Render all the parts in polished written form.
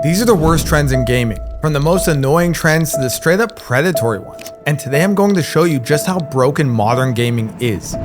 These are the worst trends in gaming, from the most annoying trends to the straight up predatory ones. And today I'm going to show you just how broken modern gaming is.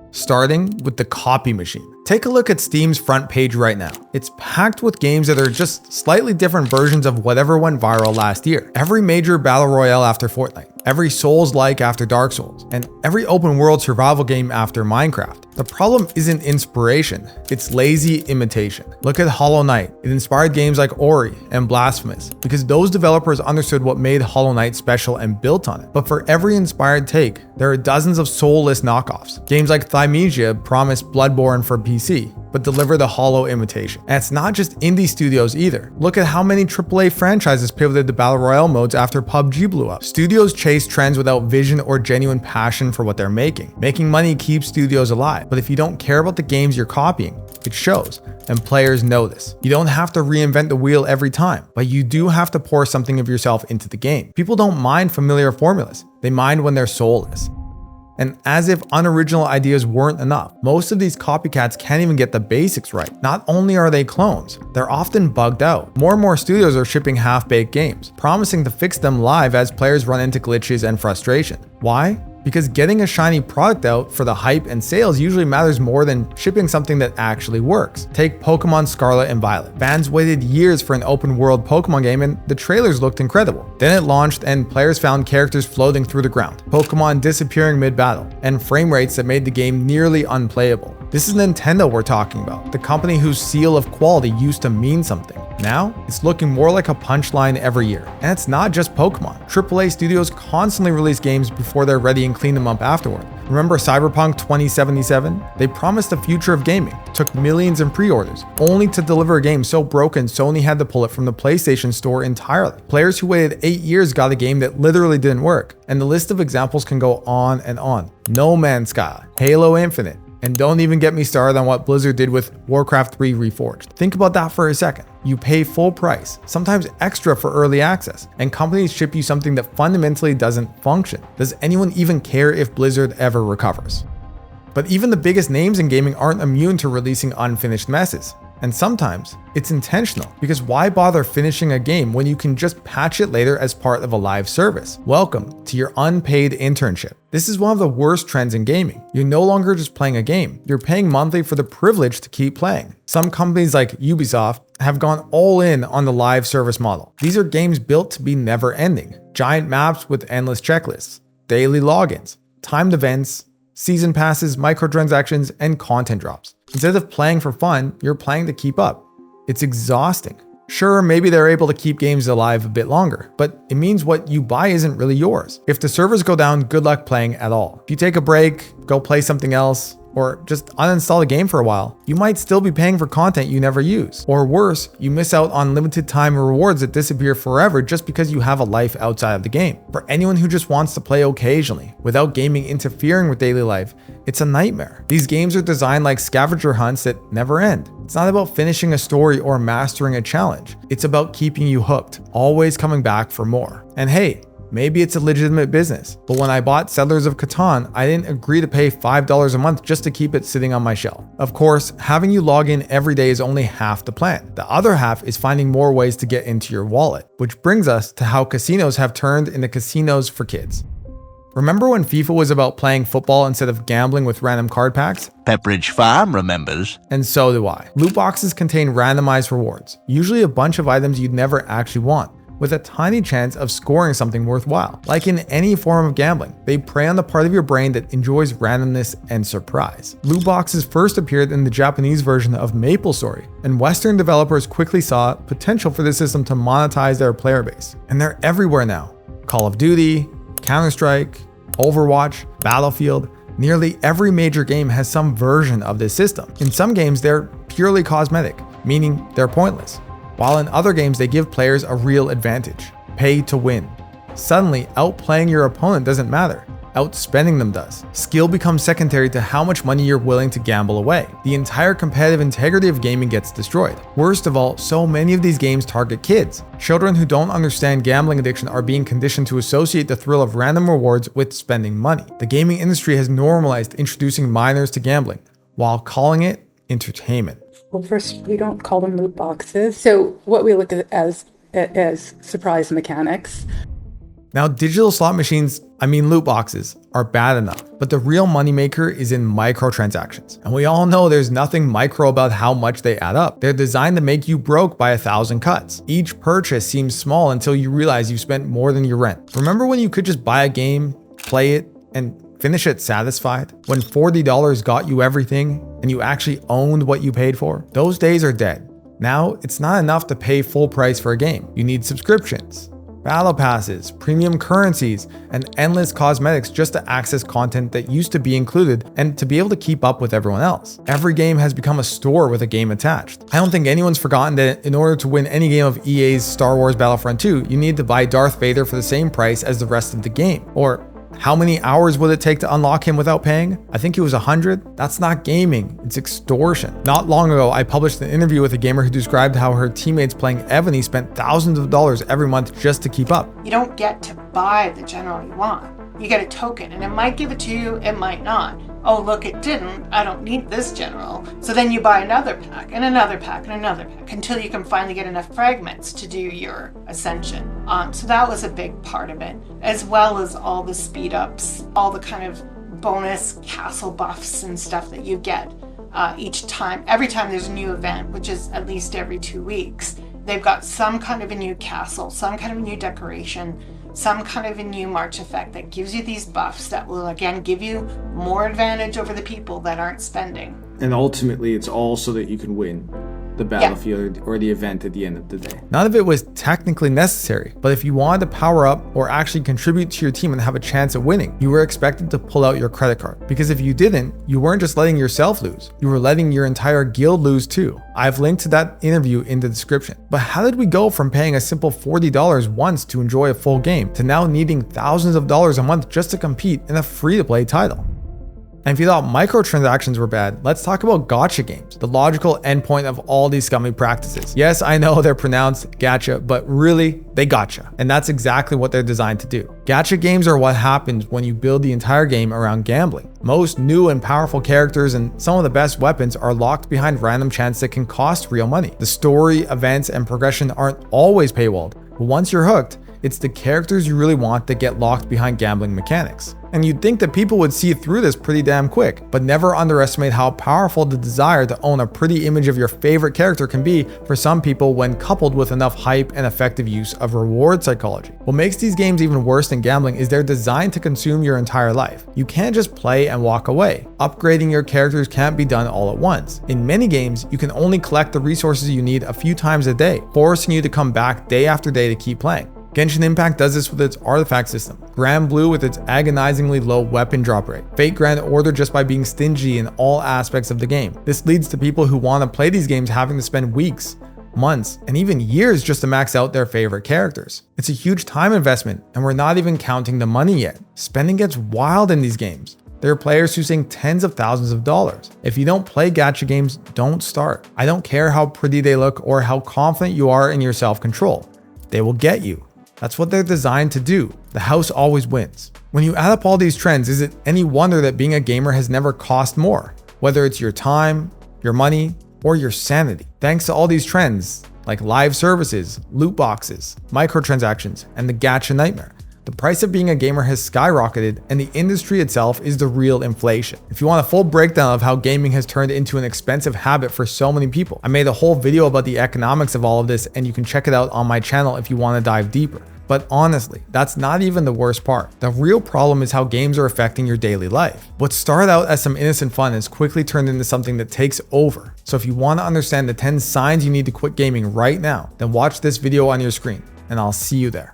Starting with the copy machine. Take a look at Steam's front page right now. It's packed with games that are just slightly different versions of whatever went viral last year. Every major battle royale after Fortnite, every Souls-like after Dark Souls, and every open world survival game after Minecraft. The problem isn't inspiration, it's lazy imitation. Look at Hollow Knight. It inspired games like Ori and Blasphemous because those developers understood what made Hollow Knight special and built on it. But for every inspired take, there are dozens of soulless knockoffs. Games like Thymesia promise Bloodborne for PC, but deliver the hollow imitation. And it's not just indie studios either. Look at how many AAA franchises pivoted to battle royale modes after PUBG blew up. Studios chase trends without vision or genuine passion for what they're making. Making money keeps studios alive, but if you don't care about the games you're copying, it shows, and players know this. You don't have to reinvent the wheel every time, but you do have to pour something of yourself into the game. People don't mind familiar formulas, they mind when they're soulless. And as if unoriginal ideas weren't enough, most of these copycats can't even get the basics right. Not only are they clones, they're often bugged out. More and more studios are shipping half-baked games, promising to fix them live as players run into glitches and frustration. Why? Because getting a shiny product out for the hype and sales usually matters more than shipping something that actually works. Take Pokemon Scarlet and Violet. Fans waited years for an open world Pokemon game and the trailers looked incredible. Then it launched and players found characters floating through the ground, Pokemon disappearing mid-battle, and frame rates that made the game nearly unplayable. This is Nintendo we're talking about, the company whose seal of quality used to mean something. Now, it's looking more like a punchline every year. And it's not just Pokemon. AAA studios constantly release games before they're ready and clean them up afterward. Remember Cyberpunk 2077? They promised the future of gaming, took millions in pre-orders, only to deliver a game so broken Sony had to pull it from the PlayStation Store entirely. Players who waited 8 years got a game that literally didn't work. And the list of examples can go on and on. No Man's Sky, Halo Infinite, and don't even get me started on what Blizzard did with Warcraft 3 Reforged. Think about that for a second. You pay full price, sometimes extra for early access, and companies ship you something that fundamentally doesn't function. Does anyone even care if Blizzard ever recovers? But even the biggest names in gaming aren't immune to releasing unfinished messes. And sometimes it's intentional, because why bother finishing a game when you can just patch it later as part of a live service? Welcome to your unpaid internship. This is one of the worst trends in gaming. You're no longer just playing a game, you're paying monthly for the privilege to keep playing. Some companies like Ubisoft have gone all in on the live service model. These are games built to be never ending. Giant maps with endless checklists, daily logins, timed events, season passes, microtransactions, and content drops. Instead of playing for fun, you're playing to keep up. It's exhausting. Sure, maybe they're able to keep games alive a bit longer, but it means what you buy isn't really yours. If the servers go down, good luck playing at all. If you take a break, go play something else, or just uninstall the game for a while, you might still be paying for content you never use. Or worse, you miss out on limited time rewards that disappear forever just because you have a life outside of the game. For anyone who just wants to play occasionally, without gaming interfering with daily life, it's a nightmare. These games are designed like scavenger hunts that never end. It's not about finishing a story or mastering a challenge. It's about keeping you hooked, always coming back for more. And hey, maybe it's a legitimate business, but when I bought Settlers of Catan, I didn't agree to pay $5 a month just to keep it sitting on my shelf. Of course, having you log in every day is only half the plan. The other half is finding more ways to get into your wallet, which brings us to how casinos have turned into casinos for kids. Remember when FIFA was about playing football instead of gambling with random card packs? Pepperidge Farm remembers. And so do I. Loot boxes contain randomized rewards, usually a bunch of items you'd never actually want, with a tiny chance of scoring something worthwhile. Like in any form of gambling, they prey on the part of your brain that enjoys randomness and surprise. Loot boxes first appeared in the Japanese version of MapleStory, and Western developers quickly saw potential for the system to monetize their player base. And they're everywhere now. Call of Duty, Counter-Strike, Overwatch, Battlefield, nearly every major game has some version of this system. In some games, they're purely cosmetic, meaning they're pointless, while in other games they give players a real advantage, pay to win. Suddenly, outplaying your opponent doesn't matter, outspending them does. Skill becomes secondary to how much money you're willing to gamble away. The entire competitive integrity of gaming gets destroyed. Worst of all, so many of these games target kids. Children who don't understand gambling addiction are being conditioned to associate the thrill of random rewards with spending money. The gaming industry has normalized introducing minors to gambling, while calling it entertainment. Well, first, we don't call them loot boxes. So what we look at as surprise mechanics. Now, digital slot machines, loot boxes, are bad enough, but the real moneymaker is in microtransactions. And we all know there's nothing micro about how much they add up. They're designed to make you broke by 1,000 cuts. Each purchase seems small until you realize you've spent more than your rent. Remember when you could just buy a game, play it, and finish it satisfied? When $40 got you everything and you actually owned what you paid for? Those days are dead. Now, it's not enough to pay full price for a game. You need subscriptions, battle passes, premium currencies, and endless cosmetics just to access content that used to be included and to be able to keep up with everyone else. Every game has become a store with a game attached. I don't think anyone's forgotten that in order to win any game of EA's Star Wars Battlefront 2, you need to buy Darth Vader for the same price as the rest of the game. Or how many hours would it take to unlock him without paying? I think it was 100. That's not gaming, it's extortion. Not long ago, I published an interview with a gamer who described how her teammates playing Ebony spent thousands of dollars every month just to keep up. You don't get to buy the general you want. You get a token, and it might give it to you, it might not. Oh, look, it didn't. I don't need this general. So then you buy another pack and another pack and another pack until you can finally get enough fragments to do your ascension. So that was a big part of it, as well as all the speed ups, all the kind of bonus castle buffs and stuff that you get each time. Every time there's a new event, which is at least every 2 weeks, they've got some kind of a new castle, some kind of a new decoration, some kind of a new march effect that gives you these buffs that will again give you more advantage over the people that aren't spending. And ultimately it's all so that you can win the battlefield or the event at the end of the day. None of it was technically necessary, but if you wanted to power up or actually contribute to your team and have a chance at winning, you were expected to pull out your credit card. Because if you didn't, you weren't just letting yourself lose, you were letting your entire guild lose too. I've linked to that interview in the description. But how did we go from paying a simple $40 once to enjoy a full game to now needing thousands of dollars a month just to compete in a free-to-play title? And if you thought microtransactions were bad, let's talk about gacha games, the logical endpoint of all these scummy practices. Yes, I know they're pronounced gacha, but really, they gotcha. And that's exactly what they're designed to do. Gacha games are what happens when you build the entire game around gambling. Most new and powerful characters and some of the best weapons are locked behind random chance that can cost real money. The story, events, and progression aren't always paywalled, but once you're hooked, it's the characters you really want that get locked behind gambling mechanics. And you'd think that people would see through this pretty damn quick, but never underestimate how powerful the desire to own a pretty image of your favorite character can be for some people when coupled with enough hype and effective use of reward psychology. What makes these games even worse than gambling is they're designed to consume your entire life. You can't just play and walk away. Upgrading your characters can't be done all at once. In many games, you can only collect the resources you need a few times a day, forcing you to come back day after day to keep playing. Genshin Impact does this with its artifact system, Grand Blue with its agonizingly low weapon drop rate, Fate Grand Order just by being stingy in all aspects of the game. This leads to people who want to play these games having to spend weeks, months, and even years just to max out their favorite characters. It's a huge time investment, and we're not even counting the money yet. Spending gets wild in these games. There are players who sink tens of thousands of dollars. If you don't play gacha games, don't start. I don't care how pretty they look or how confident you are in your self-control. They will get you. That's what they're designed to do. The house always wins. When you add up all these trends, is it any wonder that being a gamer has never cost more? Whether it's your time, your money, or your sanity. Thanks to all these trends, like live services, loot boxes, microtransactions, and the gacha nightmare, the price of being a gamer has skyrocketed, and the industry itself is the real inflation. If you want a full breakdown of how gaming has turned into an expensive habit for so many people, I made a whole video about the economics of all of this, and you can check it out on my channel if you want to dive deeper. But honestly, that's not even the worst part. The real problem is how games are affecting your daily life. What started out as some innocent fun has quickly turned into something that takes over. So if you want to understand the 10 signs you need to quit gaming right now, then watch this video on your screen, and I'll see you there.